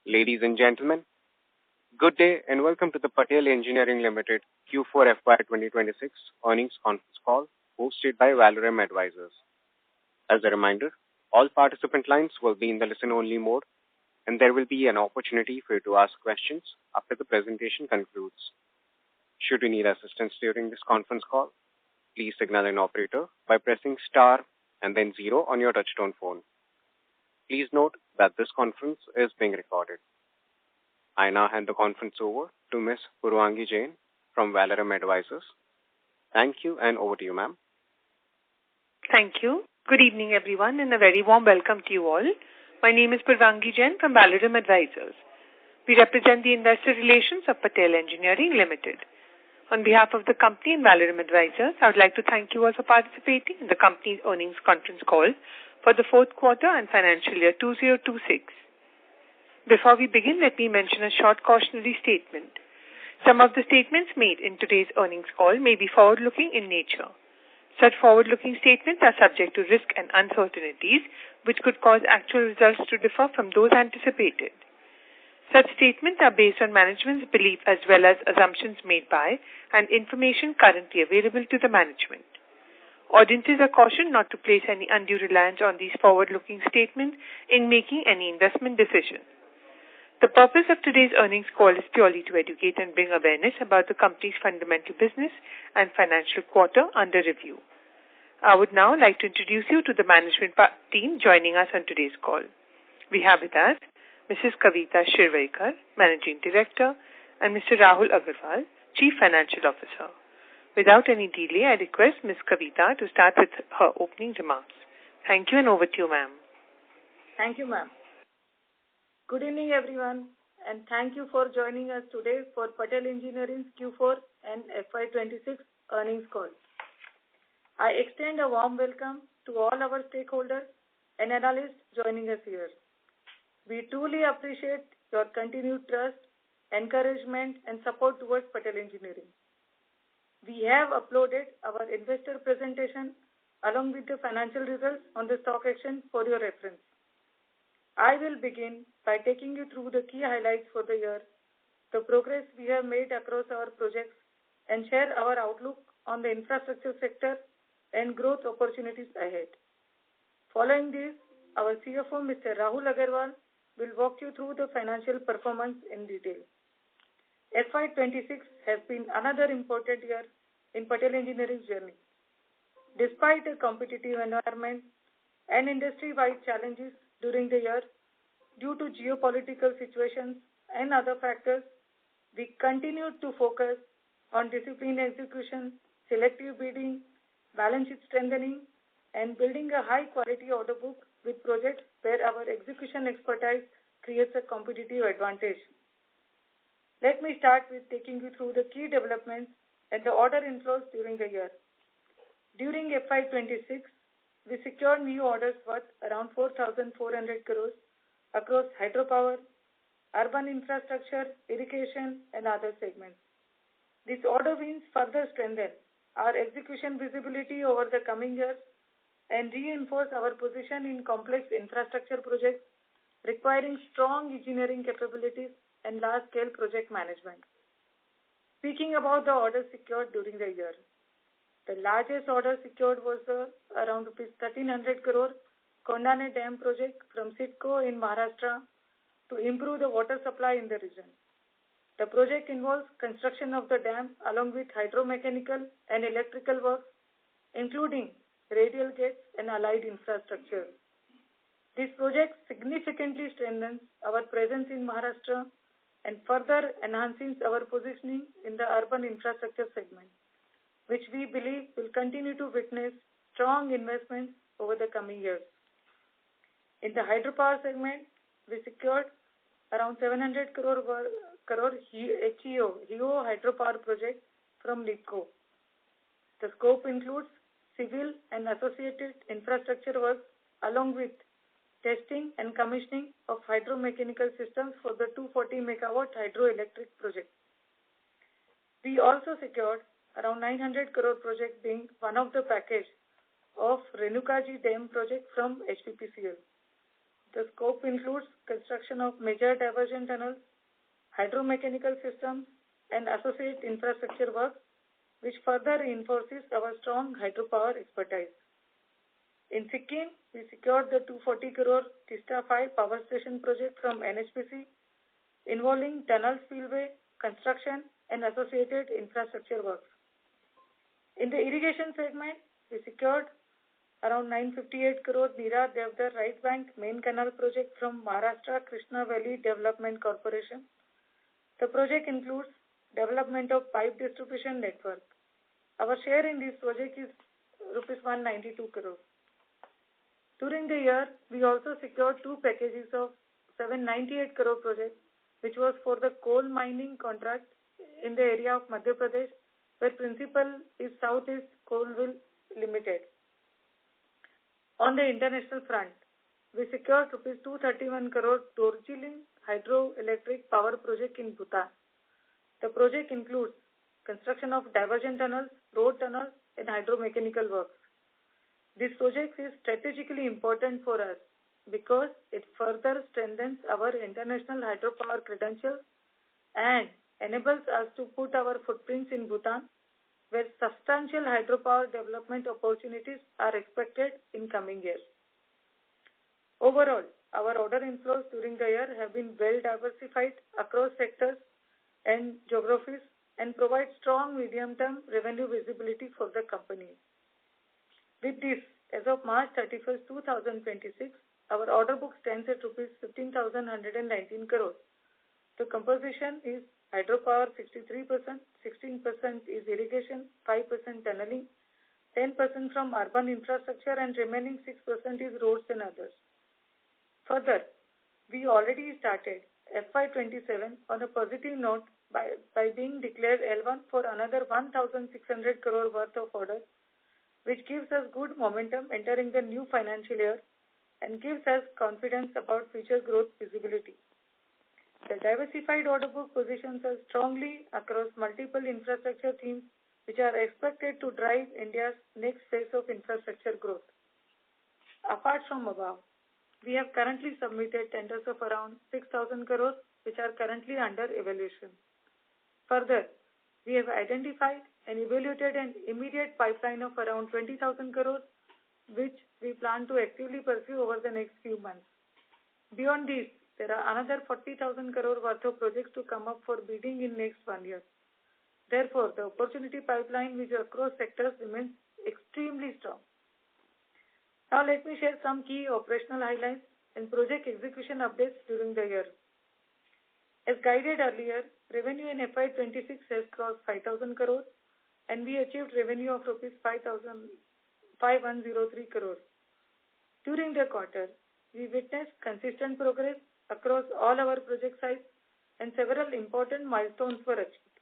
Ladies and gentlemen, good day and welcome to the Patel Engineering Limited Q4 FY26 earnings conference call hosted by Valorem Advisors. As a reminder, all participant lines will be in the listen-only mode and there will be an opportunity for you to ask questions after the presentation concludes. Should you need assistance during this conference call, please signal an operator by pressing star and then 0 on your touchtone phone. Please note that this conference is being recorded. I now hand the conference over to Ms. Purvangi Jain from Valorem Advisors. Thank you and over to you, ma'am. Thank you. Good evening, everyone, and a very warm welcome to you all. My name is Purvangi Jain from Valorem Advisors. We represent the investor relations of Patel Engineering Limited. On behalf of the company and Valorem Advisors, I would like to thank you all for participating in the company's earnings conference call for the fourth quarter and financial year 2026. Before we begin, let me mention a short cautionary statement. Some of the statements made in today's earnings call may be forward-looking in nature. Such forward-looking statements are subject to risk and uncertainties, which could cause actual results to differ from those anticipated. Such statements are based on management's belief as well as assumptions made by and information currently available to the management. Audiences are cautioned not to place any undue reliance on these forward-looking statements in making any investment decision. The purpose of today's earnings call is purely to educate and bring awareness about the company's fundamental business and financial quarter under review. I would now like to introduce you to the management team joining us on today's call. We have with us Mrs. Kavita Shirvaikar, Managing Director, and Mr. Rahul Agarwal, Chief Financial Officer. Without any delay, I request Ms. Kavita to start with her opening remarks. Thank you and over to you, ma'am. Thank you, ma'am. Good evening, everyone, and thank you for joining us today for Patel Engineering's Q4 and FY26 earnings call. I extend a warm welcome to all our stakeholders and analysts joining us here. We truly appreciate your continued trust, encouragement, and support towards Patel Engineering. We have uploaded our investor presentation along with the financial results on the stock exchange for your reference. I will begin by taking you through the key highlights for the year, the progress we have made across our projects, and share our outlook on the infrastructure sector and growth opportunities ahead. Following this, our CFO, Mr. Rahul Agarwal, will walk you through the financial performance in detail. FY26 has been another important year in Patel Engineering's journey. Despite a competitive environment and industry-wide challenges during the year, due to geopolitical situations and other factors, we continued to focus on disciplined execution, selective bidding, balance sheet strengthening, and building a high-quality order book with projects where our execution expertise creates a competitive advantage. Let me start with taking you through the key developments and the order inflows during the year. During FY26, we secured new orders worth around 4,400 crores across hydropower, urban infrastructure, irrigation, and other segments. These order wins further strengthen our execution visibility over the coming years and reinforce our position in complex infrastructure projects requiring strong engineering capabilities and large-scale project management. Speaking about the orders secured during the year, the largest order secured was around rupees 1,300 crore Kondane Dam project from CIDCO in Maharashtra to improve the water supply in the region. The project involves construction of the dam along with hydromechanical and electrical works, including radial gates and allied infrastructure. This project significantly strengthens our presence in Maharashtra and further enhances our positioning in the urban infrastructure segment, which we believe will continue to witness strong investments over the coming years. In the hydropower segment, we secured around 700 crore HEO hydropower project from LIDCO. The scope includes civil and associated infrastructure works along with testing and commissioning of hydromechanical systems for the 240 megawatt hydroelectric project. We also secured around 900 crore project being one of the package of Renukaji Dam project from HPPCL. The scope includes construction of major diversion tunnels, hydromechanical systems, and associated infrastructure work, which further reinforces our strong hydropower expertise. In Sikkim, we secured the 240 crore Tista 5 power station project from NHPC, involving tunnel spillway, construction, and associated infrastructure works. In the irrigation segment, we secured around 958 crore Nira Devdar Right Bank Main Canal project from Maharashtra Krishna Valley Development Corporation. The project includes development of pipe distribution network. Our share in this project is Rs 192 crore. During the year, we also secured two packages of 798 crore project, which was for the coal mining contract in the area of Madhya Pradesh, where principal is Southeast Coalville Limited. On the international front, we secured Rs 231 crore Dorjiling hydroelectric power project in Bhutan. The project includes construction of diversion tunnels, road tunnels, and hydromechanical works. This project is strategically important for us because it further strengthens our international hydropower credentials and enables us to put our footprints in Bhutan, where substantial hydropower development opportunities are expected in coming years. Overall, our order inflows during the year have been well diversified across sectors and geographies and provide strong medium-term revenue visibility for the company. With this, as of March 31, 2026, our order book stands at Rs 15,119 crore. The composition is hydropower 63%, 16% is irrigation, 5% tunneling, 10% from urban infrastructure, and remaining 6% is roads and others. Further, we already started FY27 on a positive note by being declared L1 for another 1,600 crore worth of orders, which gives us good momentum entering the new financial year and gives us confidence about future growth visibility. The diversified order book positions us strongly across multiple infrastructure themes, which are expected to drive India's next phase of infrastructure growth. Apart from above, we have currently submitted tenders of around 6,000 crore, which are currently under evaluation. Further, we have identified and evaluated an immediate pipeline of around 20,000 crore, which we plan to actively pursue over the next few months. Beyond this, there are another 40,000 crore worth of projects to come up for bidding in next 1 year. Therefore, the opportunity pipeline which across sectors remains extremely strong. Now let me share some key operational highlights and project execution updates during the year. As guided earlier, revenue in FY26 has crossed 5,000 crore and we achieved revenue of Rs 5,103 crore. During the quarter, we witnessed consistent progress across all our project sites and several important milestones were achieved.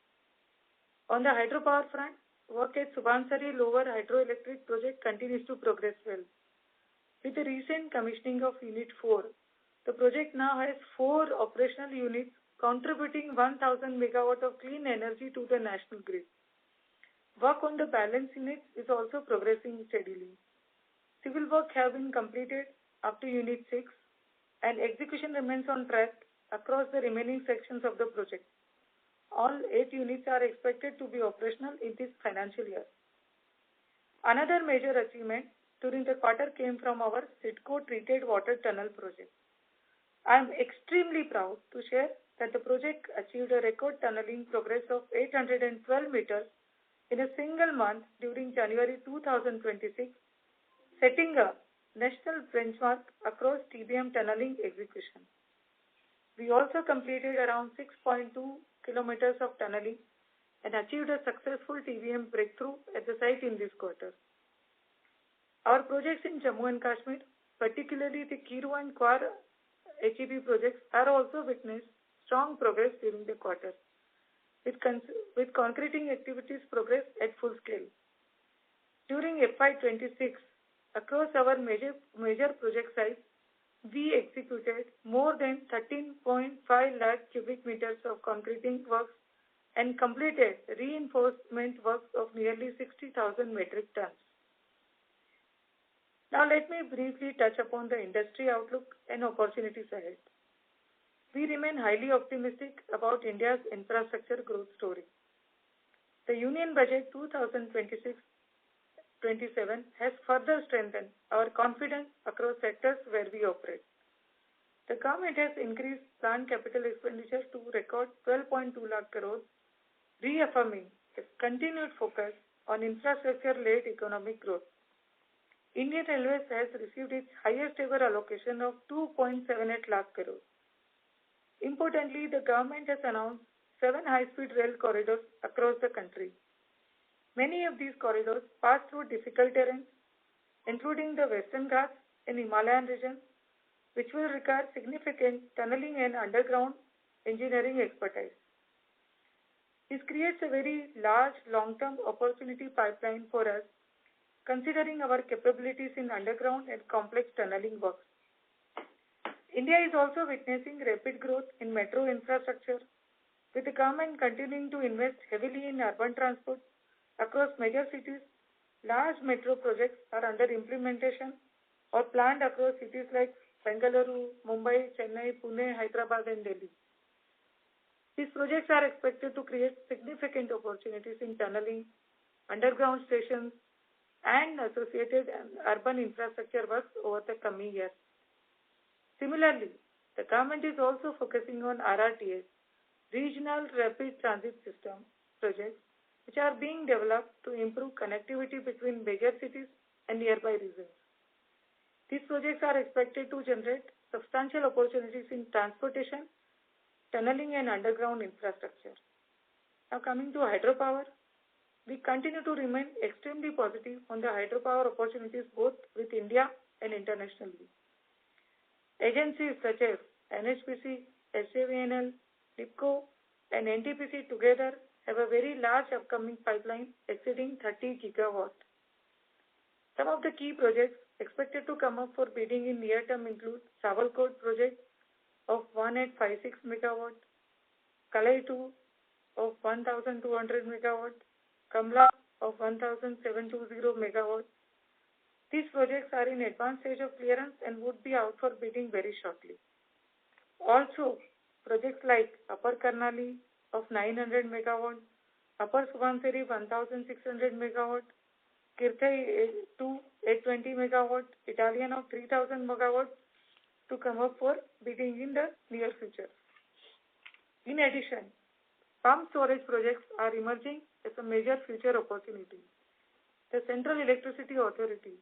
On the hydropower front, work at Subansari Lower Hydroelectric Project continues to progress well. With the recent commissioning of Unit 4, the project now has 4 operational units contributing 1,000 megawatt of clean energy to the national grid. Work on the balance units is also progressing steadily. Civil work have been completed up to Unit 6 and execution remains on track across the remaining sections of the project. All 8 units are expected to be operational in this financial year. Another major achievement during the quarter came from our CIDCO Treated Water Tunnel project. I am extremely proud to share that the project achieved a record tunneling progress of 812 meters in a single month during January 2026, setting a national benchmark across TBM tunneling execution. We also completed around 6.2 kilometers of tunneling and achieved a successful TBM breakthrough at the site in this quarter. Our projects in Jammu and Kashmir, particularly the Kiru and Kwar HEB projects, are also witnessed strong progress during the quarter, with concreting activities progress at full scale. During FY26, across our major project sites, we executed more than 13.5 lakh cubic meters of concreting works and completed reinforcement works of nearly 60,000 metric tons. Now let me briefly touch upon the industry outlook and opportunities ahead. We remain highly optimistic about India's infrastructure growth story. The Union Budget 2026-27 has further strengthened our confidence across sectors where we operate. The government has increased planned capital expenditure to record 12.2 lakh crores, reaffirming its continued focus on infrastructure-led economic growth. Indian Railways has received its highest ever allocation of 2.78 lakh crores. Importantly, the government has announced 7 high-speed rail corridors across the country. Many of these corridors pass through difficult terrains, including the Western Ghats and Himalayan region, which will require significant tunneling and underground engineering expertise. This creates a very large long-term opportunity pipeline for us, considering our capabilities in underground and complex tunneling works. India is also witnessing rapid growth in metro infrastructure, with the government continuing to invest heavily in urban transport across major cities. Large metro projects are under implementation or planned across cities like Bengaluru, Mumbai, Chennai, Pune, Hyderabad, and Delhi. These projects are expected to create significant opportunities in tunneling, underground stations, and associated urban infrastructure works over the coming years. Similarly, the government is also focusing on RRTS, Regional Rapid Transit System projects, which are being developed to improve connectivity between major cities and nearby regions. These projects are expected to generate substantial opportunities in transportation, tunneling, and underground infrastructure. Now coming to hydropower, we continue to remain extremely positive on the hydropower opportunities both with India and internationally. Agencies such as NHPC, SJVNL, NIPCO, and NTPC together have a very large upcoming pipeline exceeding 30 gigawatts. Some of the key projects expected to come up for bidding in near term include Savalkot project of 1856 megawatt, Kalai 2 of 1200 megawatt, Kamla of 1720 megawatt. These projects are in advanced stage of clearance and would be out for bidding very shortly. Also, projects like Upper Karnali of 900 megawatt, Upper Subansiri 1600 megawatt, Kirthai 2 820 megawatt, Italian of 3000 megawatt to come up for bidding in the near future. In addition, pump storage projects are emerging as a major future opportunity. The Central Electricity Authority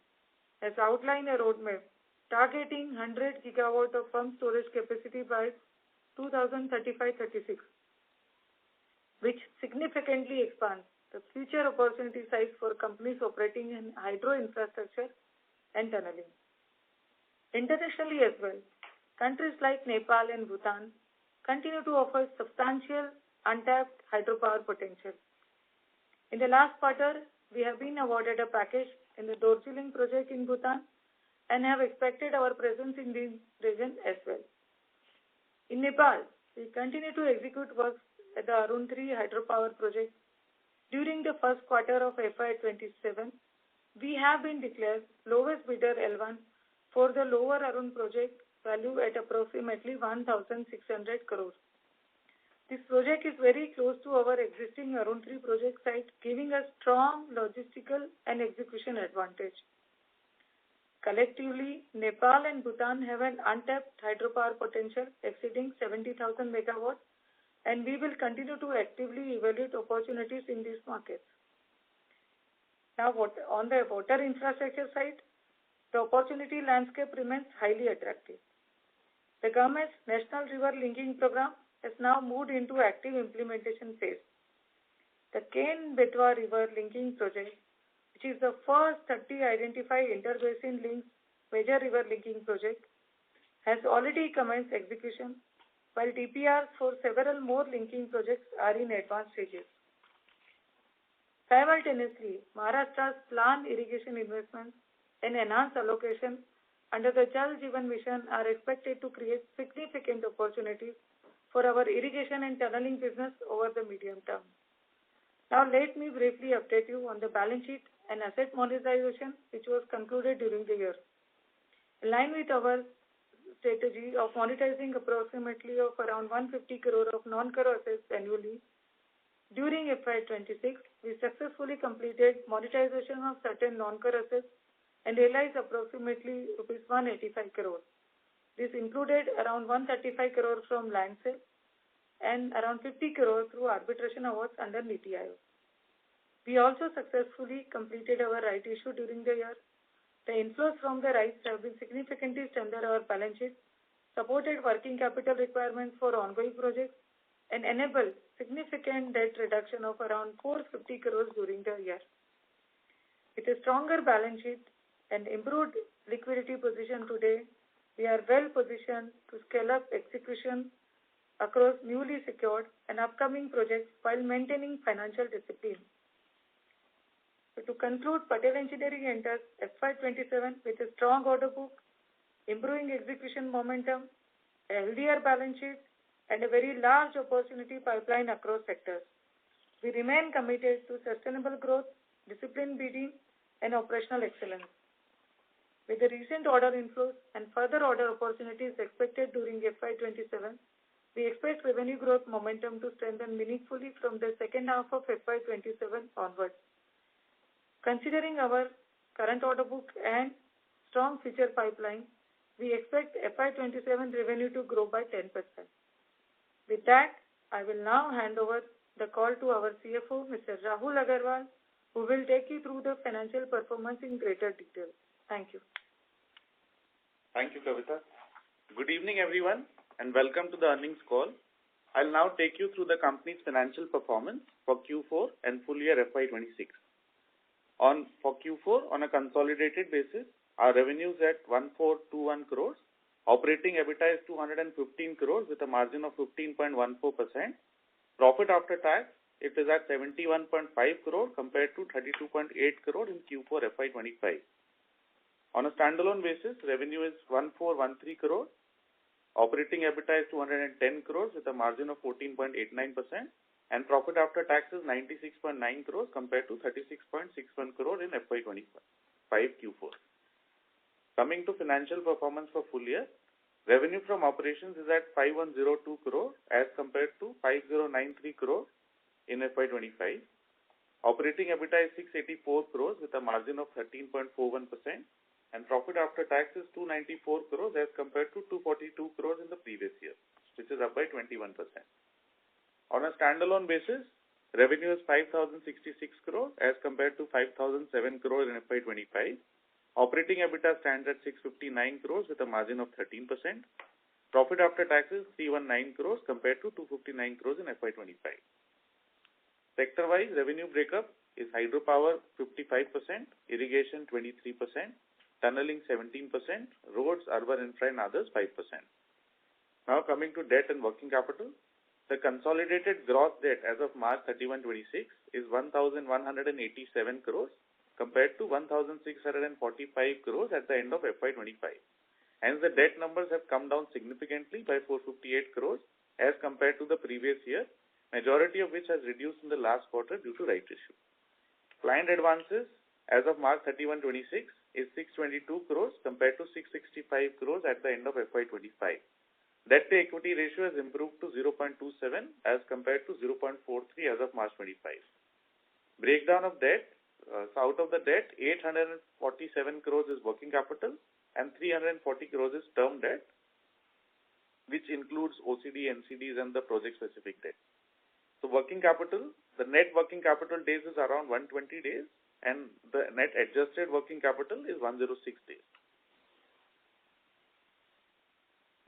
has outlined a roadmap targeting 100 gigawatt of pump storage capacity by 2035-36, which significantly expands the future opportunity size for companies operating in hydro infrastructure and tunneling. Internationally as well, countries like Nepal and Bhutan continue to offer substantial untapped hydropower potential. In the last quarter, we have been awarded a package in the Dorjiling project in Bhutan and have expected our presence in this region as well. In Nepal, we continue to execute works at the Arun 3 hydropower project. During the first quarter of FY27, we have been declared lowest bidder L1 for the lower Arun project value at approximately 1,600 crores. This project is very close to our existing Arun 3 project site, giving us strong logistical and execution advantage. Collectively, Nepal and Bhutan have an untapped hydropower potential exceeding 70,000 megawatts, and we will continue to actively evaluate opportunities in these markets. Now, on the water infrastructure side, the opportunity landscape remains highly attractive. The government's National River Linking Program has now moved into active implementation phase. The Ken-Betwa River Linking Project, which is the first 30 identified interbasin links major river linking project, has already commenced execution, while DPRs for several more linking projects are in advanced stages. Simultaneously, Maharashtra's planned irrigation investments and enhanced allocation under the Jal Jeevan Mission are expected to create significant opportunities for our irrigation and tunneling business over the medium term. Now let me briefly update you on the balance sheet and asset monetization, which was concluded during the year. In line with our strategy of monetizing approximately of around 150 crore of non-core assets annually, during FY26, we successfully completed monetization of certain non-core assets and realized approximately rupees 185 crore. This included around 135 crore from land sale and around 50 crore through arbitration awards under NITI Aayog. We also successfully completed our right issue during the year. The inflows from the rights have been significantly strengthened our balance sheet, supported working capital requirements for ongoing projects, and enabled significant debt reduction of around 450 crores during the year. With a stronger balance sheet and improved liquidity position today, we are well positioned to scale up execution across newly secured and upcoming projects while maintaining financial discipline. So to conclude, Patel Engineering enters FY27 with a strong order book, improving execution momentum, a healthier balance sheet, and a very large opportunity pipeline across sectors. We remain committed to sustainable growth, disciplined bidding, and operational excellence. With the recent order inflows and further order opportunities expected during FY27, we expect revenue growth momentum to strengthen meaningfully from the second half of FY27 onwards. Considering our current order book and strong future pipeline, we expect FY27 revenue to grow by 10%. With that, I will now hand over the call to our CFO, Mr. Rahul Agarwal, who will take you through the financial performance in greater detail. Thank you. Thank you, Kavita. Good evening, everyone, and welcome to the earnings call. I'll now take you through the company's financial performance for Q4 and full year FY26. For Q4, on a consolidated basis, our revenues at 1421 crores. Operating EBITDA is 215 crores with a margin of 15.14%. Profit after tax, it is at 71.5 crore compared to 32.8 crore in Q4 FY25. On a standalone basis, revenue is 1413 crore. Operating EBITDA is 210 crores with a margin of 14.89%. And profit after tax is 96.9 crores compared to 36.61 crore in FY25 Q4. Coming to financial performance for full year, revenue from operations is at 5102 crore as compared to 5093 crore in FY25. Operating EBITDA is 684 crores with a margin of 13.41%, and profit after tax is 294 crores as compared to 242 crores in the previous year, which is up by 21%. On a standalone basis, revenue is 5066 crore as compared to 5007 crore in FY25. Operating EBITDA stands at 659 crores with a margin of 13%. Profit after tax is 319 crores compared to 259 crores in FY25. Sector-wise, revenue breakup is hydropower 55%, irrigation 23%, tunneling 17%, roads, urban infra and others 5%. Now coming to debt and working capital. The consolidated gross debt as of March 31, 26 is 1,187 crores compared to 1,645 crores at the end of FY25. Hence, the debt numbers have come down significantly by 458 crores as compared to the previous year, majority of which has reduced in the last quarter due to right issue. Client advances as of March 31, 26 is 622 crores compared to 665 crores at the end of FY25. Debt to equity ratio has improved to 0.27 as compared to 0.43 as of March 25. Breakdown of debt. So out of the debt, 847 crores is working capital and 340 crores is term debt, which includes OCD, NCDs and the project specific debt. So working capital, the net working capital days is around 120 days and the net adjusted working capital is 106 days.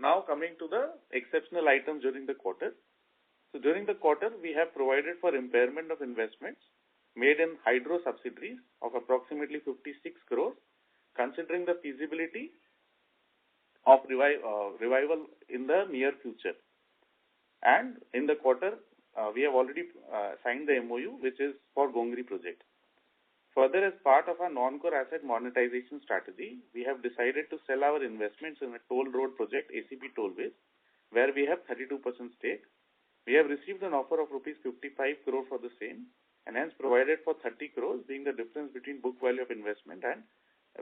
Now coming to the exceptional items during the quarter. So during the quarter, we have provided for impairment of investments made in hydro subsidiaries of approximately 56 crores, considering the feasibility of revival in the near future. And in the quarter, we have already signed the MOU, which is for Gongri project. Further, as part of our non-core asset monetization strategy, we have decided to sell our investments in a toll road project, ACP Tollways, where we have 32% stake. We have received an offer of rupees 55 crore for the same, and hence provided for 30 crores, being the difference between book value of investment and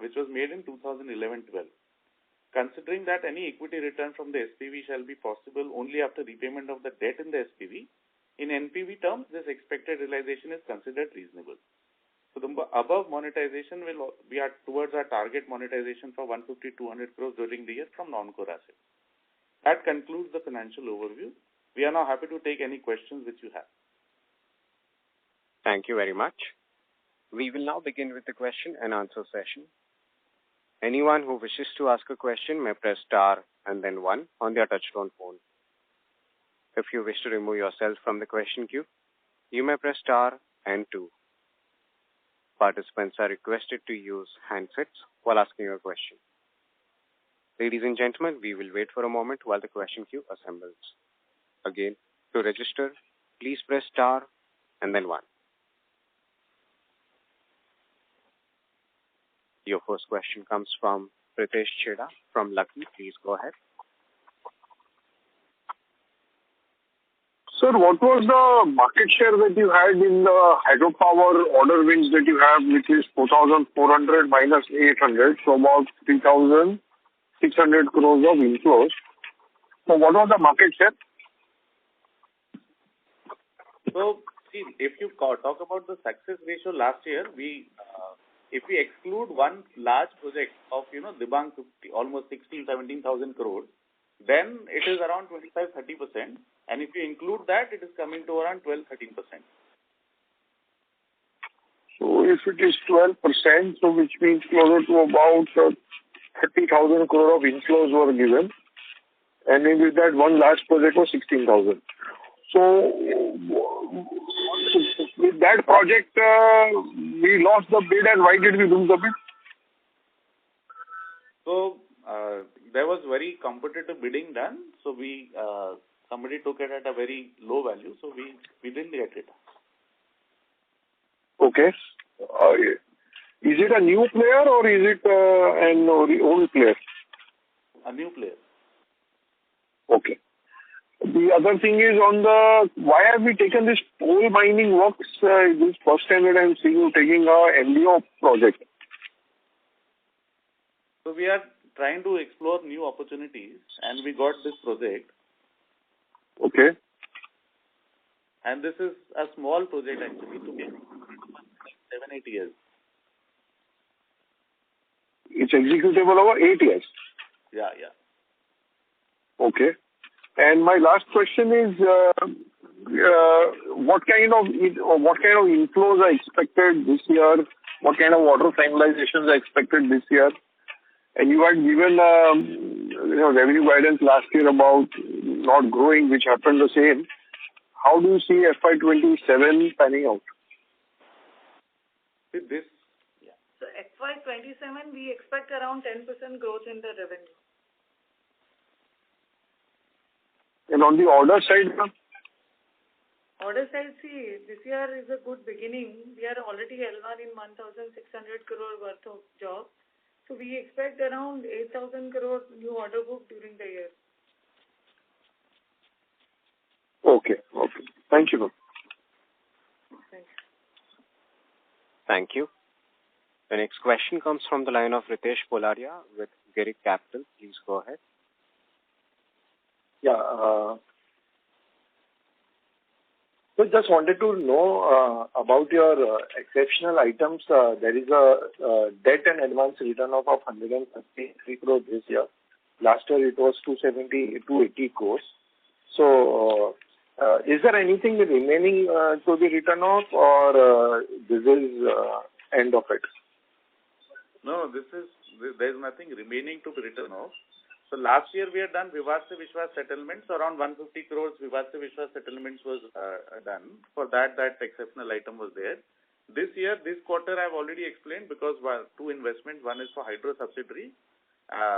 which was made in 2011-12. Considering that any equity return from the SPV shall be possible only after repayment of the debt in the SPV, in NPV terms, this expected realization is considered reasonable. So the above monetization will be towards our target monetization for 150-200 crores during the year from non-core assets. That concludes the financial overview. We are now happy to take any questions which you have. Thank you very much. We will now begin with the question and answer session. Anyone who wishes to ask a question may press star and then 1 on their touchtone phone. If you wish to remove yourself from the question queue, you may press star and 2. Participants are requested to use handsets while asking a question. Ladies and gentlemen, we will wait for a moment while the question queue assembles. Again, to register, please press star and then 1. Your first question comes from Pritesh Chheda from Lucky. Please go ahead. Sir, what was the market share that you had in the hydropower order wins that you have, which is 4,400 minus 800, so about 3,600 crores of inflows. So what was the market share? So, see, if you talk about the success ratio last year, if we exclude one large project of, Dibang 50, almost 17,000 crores, then it is around 25-30%. And if you include that, it is coming to around 12-13%. So if it is 12%, so which means closer to about 30,000 crore of inflows were given. And in with that, one large project was 16,000. So with that project, we lost the bid, and why did we lose the bid? So there was very competitive bidding done. So somebody took it at a very low value. So we didn't get it. Okay. Is it a new player or is it an old player? A new player. Okay. The other thing is why have we taken this coal mining works? This first time that I'm seeing you taking a MDO project. So we are trying to explore new opportunities, and we got this project. Okay. And this is a small project actually to get 7-8 years. It's executable over 8 years. Yeah. Okay. And my last question is, what kind of inflows are expected this year? What kind of water finalizations are expected this year? And you had given revenue guidance last year about not growing, which happened the same. How do you see FY27 panning out? With this, So FY27, we expect around 10% growth in the revenue. And on the order side, ma'am? Order side, see, this year is a good beginning. We are already L1 in 1,600 crore worth of job. So we expect around 8,000 crore new order book during the year. Okay. Thank you, ma'am. Thanks. Thank you. The next question comes from the line of Ritesh Polaria with Girik Capital. Please go ahead. Yeah. So just wanted to know about your exceptional items. There is a debt and advance return of 153 crores this year. Last year it was 280 crores. So is there anything remaining to be written off, or this is end of it? No, there is nothing remaining to be written off. So last year we had done Vivad se Vishwas settlements, around 150 crores Vivad se Vishwas settlements was done. For that exceptional item was there. This year, this quarter I've already explained, because two investments. One is for hydro subsidiary,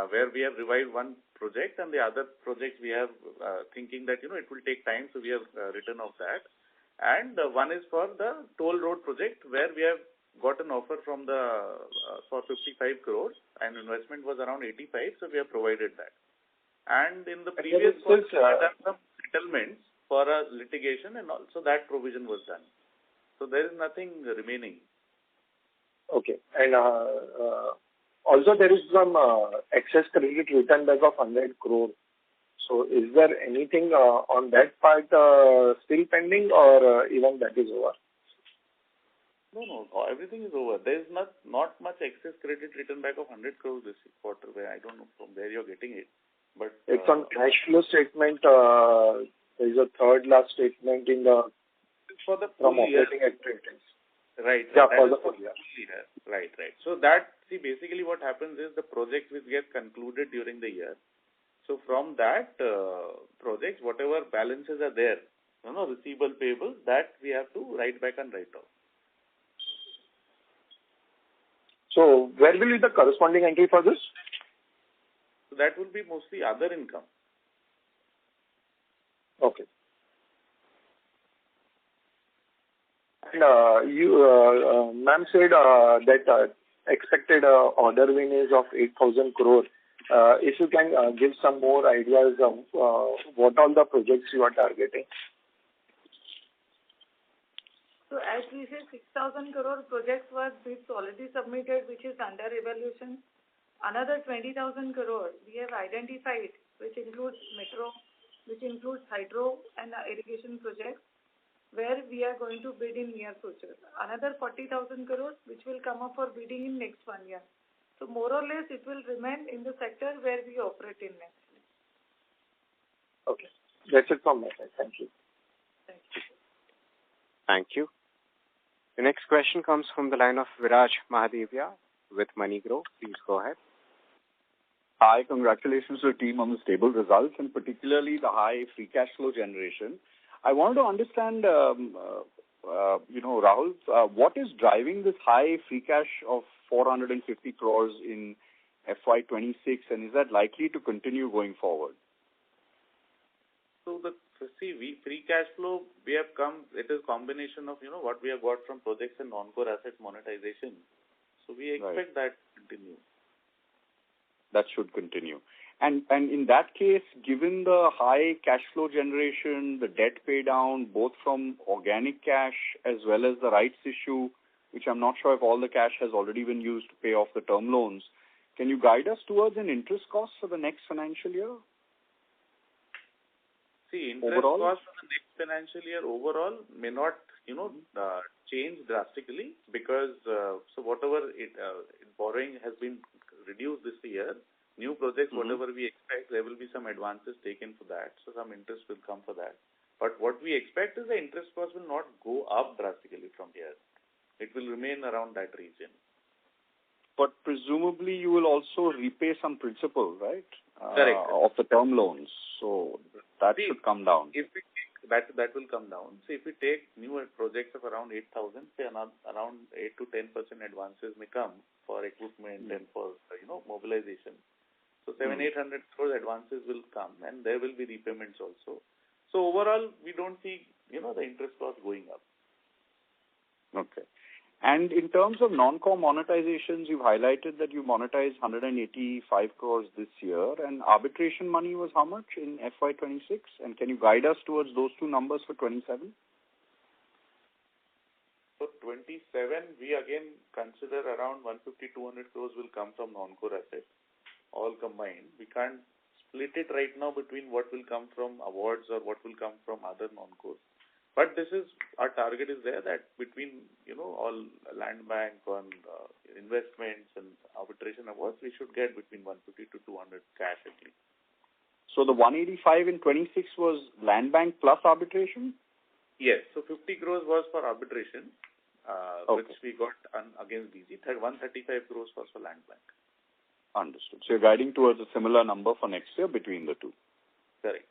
where we have revived one project, and the other project we have thinking that it will take time, so we have written off that. And one is for the toll road project, where we have got an offer from for 55 crores, and investment was around 85, so we have provided that. And in the previous quarter, we have done some settlements for a litigation, and also that provision was done. So there is nothing remaining. Okay. And also there is some excess credit return back of 100 crore. So is there anything on that part still pending, or even that is over? No, everything is over. There is not much excess credit return back of 100 crores this quarter, where I don't know from where you're getting it. But it's on cash flow statement. There is a third last statement in the for the full from year. Operating activities. Right. Yeah, that for is the full year. Right. So that, see, basically what happens is the projects which get concluded during the year. So from that projects, whatever balances are there, receivable, payable, that we have to write back and write off. So where will be the corresponding entry for this? So that will be mostly other income. Okay. And you, ma'am said that expected order win is of 8,000 crore. If you can give some more ideas of what all the projects you are targeting. So as we said, 6,000 crore projects was bids already submitted, which is under evaluation. Another 20,000 crore we have identified, which includes metro, which includes hydro and irrigation projects, where we are going to bid in near future. Another 40,000 crores, which will come up for bidding in next 1 year. So more or less, it will remain in the sector where we operate in next. Okay. That's it from my side. Thank you. Thank you. Thank you. The next question comes from the line of Viraj Mahadevia with MoneyGrow. Please go ahead. Hi, congratulations to the team on the stable results and particularly the high free cash flow generation. I wanted to understand, Rahul, what is driving this high free cash of 450 crores in FY26, and is that likely to continue going forward? So free cash flow, we have come, it is combination of, what we have got from projects and non-core assets monetization. So we expect that to continue. That should continue. And in that case, given the high cash flow generation, the debt pay down, both from organic cash as well as the rights issue, which I'm not sure if all the cash has already been used to pay off the term loans, can you guide us towards an interest cost for the next financial year? See, interest cost for the next financial year overall may not, change drastically because so whatever borrowing has been reduced this year, new projects, whatever we expect, there will be some advances taken for that. So some interest will come for that. But what we expect is the interest cost will not go up drastically from here. It will remain around that region. But presumably you will also repay some principal, right? Correct. Of the term loans. So that should come down. If we take, that will come down. So if we take new projects of around 8,000, say around 8 to 10% advances may come for equipment and for mobilization. So 700-800 crores advances will come, and there will be repayments also. So overall, we don't see the interest cost going up. Okay. And in terms of non-core monetizations, you've highlighted that you monetized 185 crores this year, and arbitration money was how much in FY26? And can you guide us towards those two numbers for 27? For 27, we again consider around 150-200 crores will come from non-core assets, all combined. We can't split it right now between what will come from awards or what will come from other non-cores. But this is, our target is there that between, all land bank on investments and arbitration awards, we should get between 150 to 200 cash at least. So the 185 in 26 was land bank plus arbitration? Yes. So 50 crores was for arbitration, which we got against BG. 135 crores was for land bank. Understood. So you're guiding towards a similar number for next year between the two. Correct.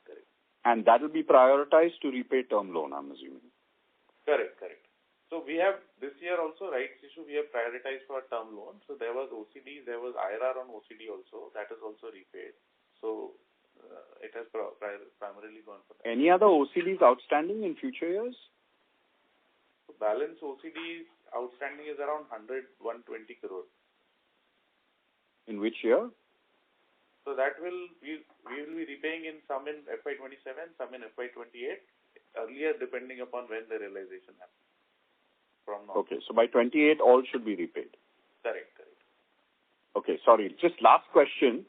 And that will be prioritized to repay term loan, I'm assuming. Correct. So we have, this year also, rights issue, we have prioritized for term loan. So there was OCD, there was IRR on OCD also. That is also repaid. So it has primarily gone for that. Any other OCDs outstanding in future years? So balance OCD outstanding is around 120 crores. In which year? So that we will be repaying in some in FY27, some in FY28, earlier depending upon when the realization happens. from now. Okay, so by 28, all should be repaid. Correct. Okay, sorry. Just last question.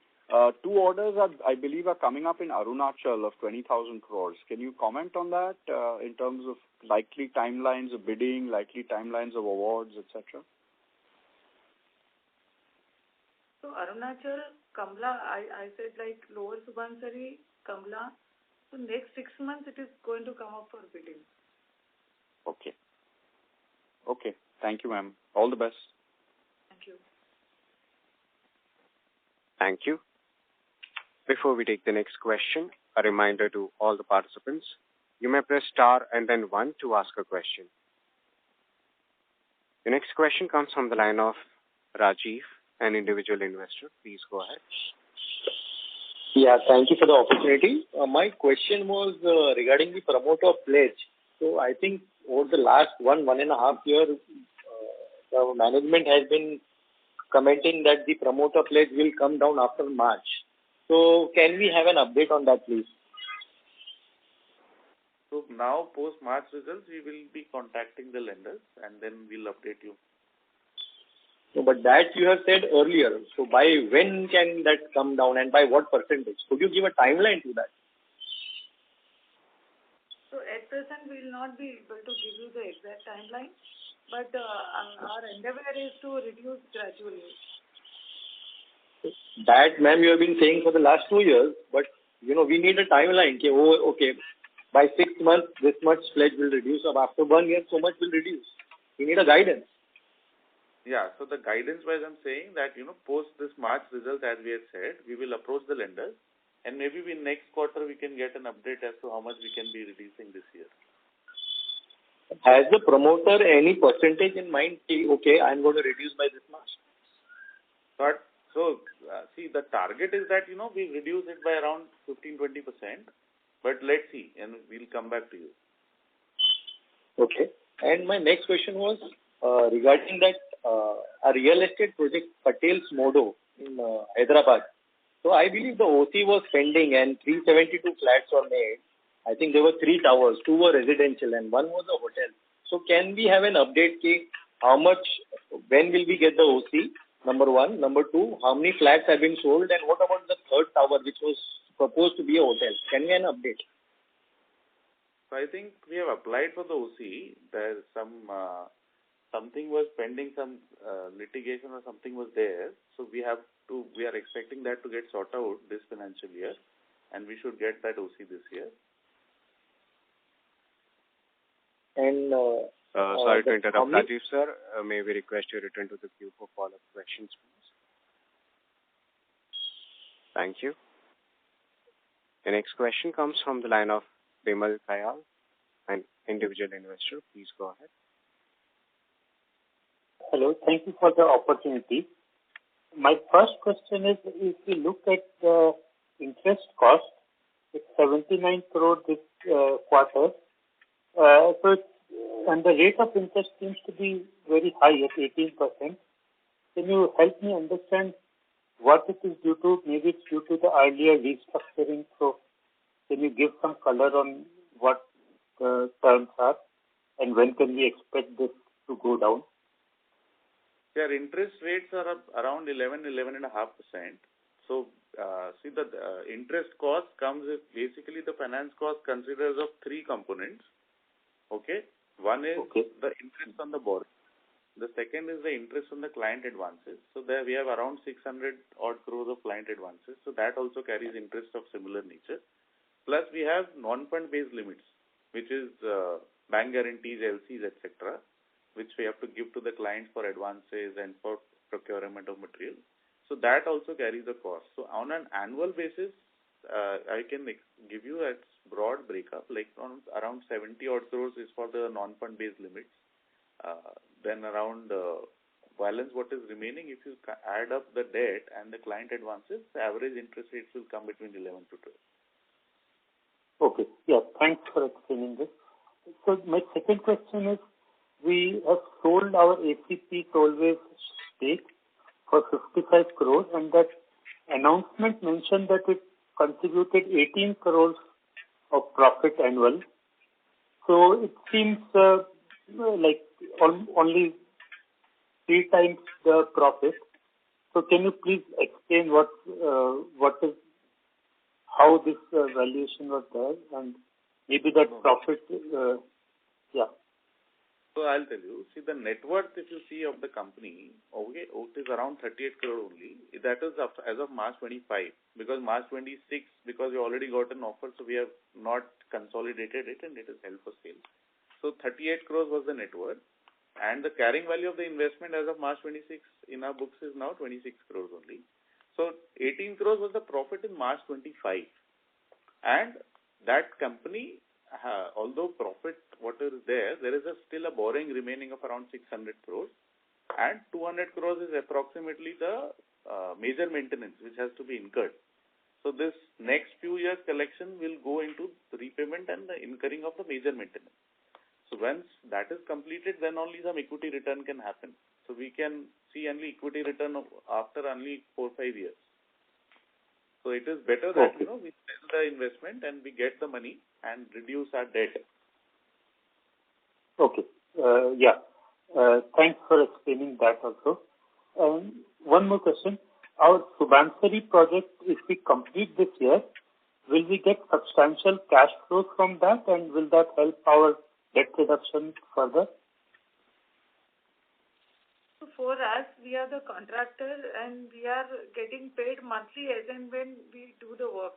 Two orders, I believe, are coming up in Arunachal of 20,000 crores. Can you comment on that in terms of likely timelines of bidding, likely timelines of awards, etc.? So Arunachal, Kamla, I said like Lower Subansari, Kamla. So next 6 months it is going to come up for bidding. Okay. Thank you, ma'am. All the best. Thank you. Thank you. Before we take the next question, a reminder to all the participants, you may press star and then 1 to ask a question. The next question comes from the line of Rajiv, an individual investor. Please go ahead. Yeah, thank you for the opportunity. My question was regarding the promoter pledge. So I think over the last 1.5 years, the management has been commenting that the promoter pledge will come down after March. So can we have an update on that, please? So now, post-March results, we will be contacting the lenders and then we'll update you. No, but that you have said earlier. So by when can that come down and by what percentage? Could you give a timeline to that? So at present we will not be able to give you the exact timeline, but our endeavor is to reduce gradually. That, ma'am, you have been saying for the last 2 years, but we need a timeline. Okay, by 6 months this much pledge will reduce, or after 1 year so much will reduce. We need a guidance. Yeah, so the guidance wise I'm saying that, post this March result, as we had said, we will approach the lenders and maybe in next quarter we can get an update as to how much we can be reducing this year. Has the promoter any percentage in mind? Okay, I'm going to reduce by this much. But, see, the target is that, we reduce it by around 15-20%, but let's see, and we'll come back to you. Okay. And my next question was regarding that a real estate project, Patel's Modo in Hyderabad. So I believe the OC was pending and 372 flats were made. I think there were 3 towers, 2 were residential and 1 was a hotel. So can we have an update, how much, when will we get the OC? Number 1. Number 2, how many flats have been sold and what about the 3rd tower which was proposed to be a hotel? Can we have an update? So I think we have applied for the OC. There's something was pending, some litigation or something was there. So we are expecting that to get sorted out this financial year and we should get that OC this year. And sorry to interrupt, Rajiv sir. May we request you return to the queue for follow-up questions, please? Thank you. The next question comes from the line of Bimal Kayal, an individual investor. Please go ahead. Hello, thank you for the opportunity. My first question is, if you look at the interest cost, it's 79 crore this quarter. And the rate of interest seems to be very high at 18%. Can you help me understand what it is due to? Maybe it's due to the earlier restructuring. So can you give some color on what the terms are and when can we expect this to go down? Their interest rates are up around 11.5%. So, see, the interest cost comes with basically the finance cost considers of 3 components. Okay. One is the interest on the borrower. The second is the interest on the client advances. So there we have around 600 odd crores of client advances. So that also carries interest of similar nature. Plus we have non-fund based limits, which is bank guarantees, LCs, etc., which we have to give to the client for advances and for procurement of material. So that also carries a cost. So on an annual basis, I can give you a broad breakup, like around 70 odd crores is for the non-fund based limits. Then around balance what is remaining, if you add up the debt and the client advances, the average interest rates will come between 11 to 12. Okay. Yeah, thanks for explaining this. So my second question is, we have sold our ACP Tollways stake for 55 crores and that announcement mentioned that it contributed 18 crores of profit annual. So it seems like only 3 times the profit. So can you please explain how this valuation was there, and maybe that profit? Yeah. So I'll tell you. See, the net worth, if you see, of the company, okay, it is around 38 crore only. That is as of March 25. Because March 26, because we already got an offer, so we have not consolidated it and it is held for sale. So 38 crores was the net worth. And the carrying value of the investment as of March 26 in our books is now 26 crores only. So 18 crores was the profit in March 25. And that company, although profit, what is there is still a borrowing remaining of around 600 crores. And 200 crores is approximately the major maintenance which has to be incurred. So this next few years collection will go into the repayment and the incurring of the major maintenance. So once that is completed, then only some equity return can happen. So we can see only equity return after only 4-5 years. So it is better that we sell the investment and we get the money and reduce our debt. Okay. Thanks for explaining that also. One more question. Our Subansiri project, if we complete this year, will we get substantial cash flows from that, and will that help our debt reduction further? For us, we are the contractor and we are getting paid monthly as and when we do the work.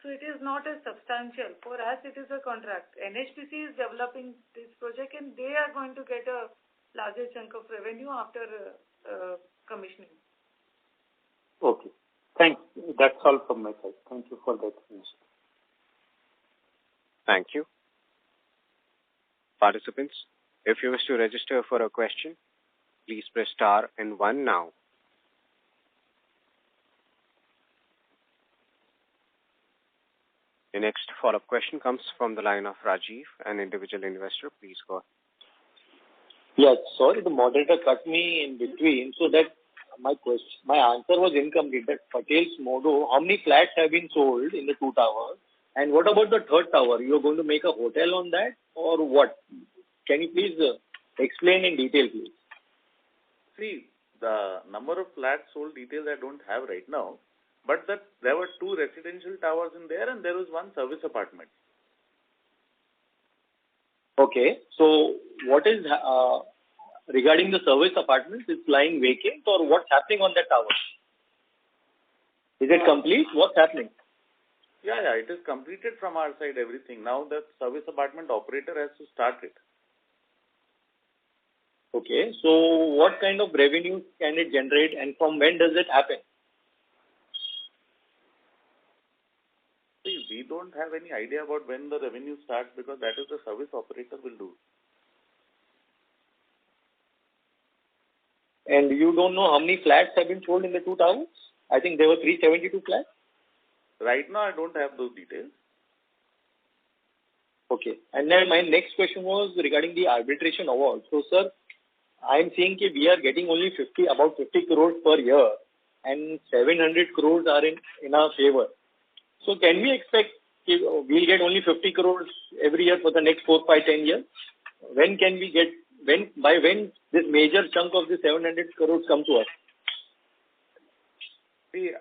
So it is not as substantial. For us, it is a contract. NHPC is developing this project and they are going to get a larger chunk of revenue after commissioning. Okay. Thanks. That's all from my side. Thank you for the explanation. Thank you. Participants, if you wish to register for a question, please press star and 1 now. The next follow-up question comes from the line of Rajiv, an individual investor. Please go ahead. Yes, sorry, the moderator cut me in between, so that my answer was incomplete. That Patel's Modo, how many flats have been sold in the 2 towers? And what about the 3rd tower? You are going to make a hotel on that, or what? Can you please explain in detail, please? See, the number of flats sold details I don't have right now, but there were 2 residential towers in there and there was 1 service apartment. Okay, so what is regarding the service apartments? It's lying vacant, or what's happening on that tower? Is it complete? What's happening? Yeah, it is completed from our side, everything. Now the service apartment operator has to start it. Okay, so what kind of revenue can it generate and from when does it happen? See, we don't have any idea about when the revenue starts because that is the service operator will do. And you don't know how many flats have been sold in the 2 towers? I think there were 372 flats. Right now, I don't have those details. Okay. And then my next question was regarding the arbitration award. So, sir, I'm seeing that we are getting only about 50 crores per year and 700 crores are in our favor. So can we expect we'll get only 50 crores every year for the next 4, 5, 10 years? When can we get, by when this major chunk of the 700 crores come to us? See,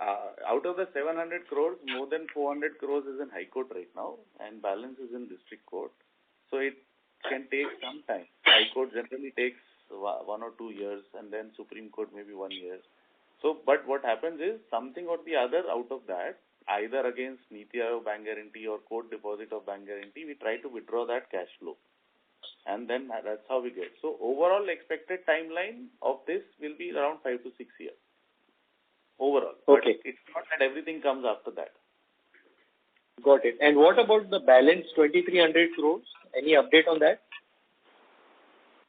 out of the 700 crores, more than 400 crores is in High Court right now and balance is in District Court. So it can take some time. High Court generally takes 1 or 2 years and then Supreme Court maybe 1 year. So, but what happens is something or the other out of that, either against Niti Aayog bank guarantee or court deposit of bank guarantee, we try to withdraw that cash flow. And then that's how we get. So overall expected timeline of this will be around 5 to 6 years. Overall. Okay. But it's not that everything comes after that. Got it. And what about the balance 2,300 crores? Any update on that?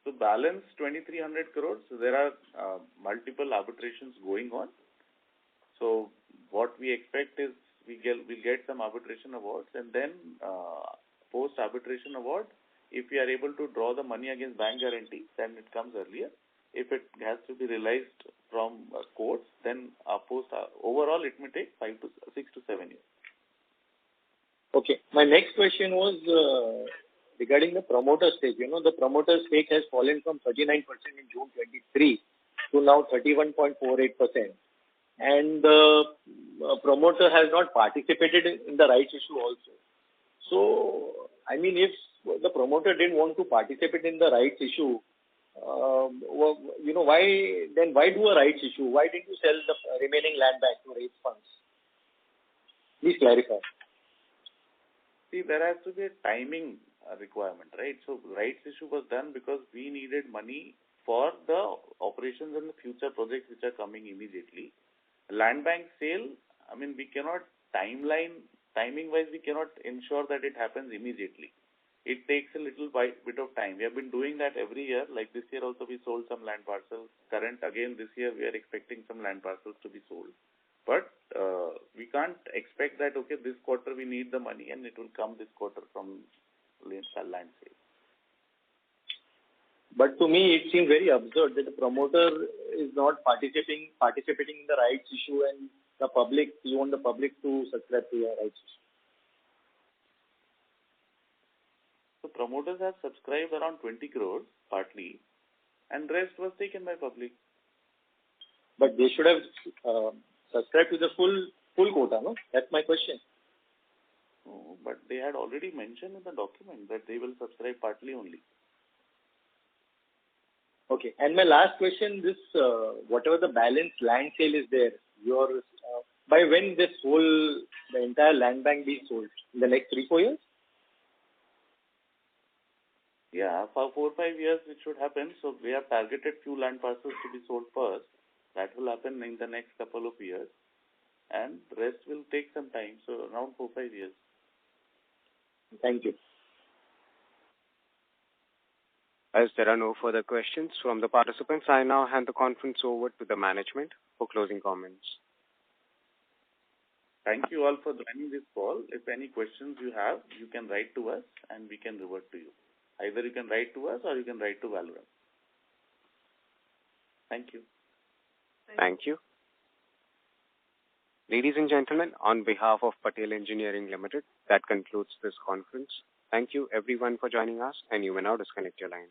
So balance 2,300 crores. So there are multiple arbitrations going on. So what we expect is we'll get some arbitration awards and then post arbitration award, if we are able to draw the money against bank guarantee, then it comes earlier. If it has to be realized from courts, then overall it may take 6 to 7 years. Okay. My next question was regarding the promoter stake. The promoter stake has fallen from 39% in June 23 to now 31.48%. And the promoter has not participated in the rights issue also. So, I mean, if the promoter didn't want to participate in the rights issue, why do a rights issue? Why didn't you sell the remaining land bank to raise funds? Please clarify. See, there has to be a timing requirement, right? So, rights issue was done because we needed money for the operations and the future projects which are coming immediately. Land bank sale, I mean, we cannot timing-wise, we cannot ensure that it happens immediately. It takes a little bit of time. We have been doing that every year. Like this year also we sold some land parcels. Again this year we are expecting some land parcels to be sold. But we can't expect that, okay, this quarter we need the money and it will come this quarter from land sale. But to me, it seems very absurd that the promoter is not participating in the rights issue, and you want the public to subscribe to your rights issue. So promoters have subscribed around 20 crores, partly, and rest was taken by public. But they should have subscribed to the full quota, no? That's my question. No, but they had already mentioned in the document that they will subscribe partly only. Okay. And my last question, this whatever the balance land sale is there, by when the entire land bank be sold? In the next 3-4 years? Yeah, for 4-5 years it should happen. So we have targeted few land parcels to be sold first. That will happen in the next couple of years. And the rest will take some time. So around 4-5 years. Thank you. As there are no further questions from the participants, I now hand the conference over to the management for closing comments. Thank you all for joining this call. If any questions you have, you can write to us and we can revert to you. Either you can write to us or you can write to Valorem. Thank you. Thank you. Ladies and gentlemen, on behalf of Patel Engineering Limited, that concludes this conference. Thank you everyone for joining us, and you may now disconnect your line.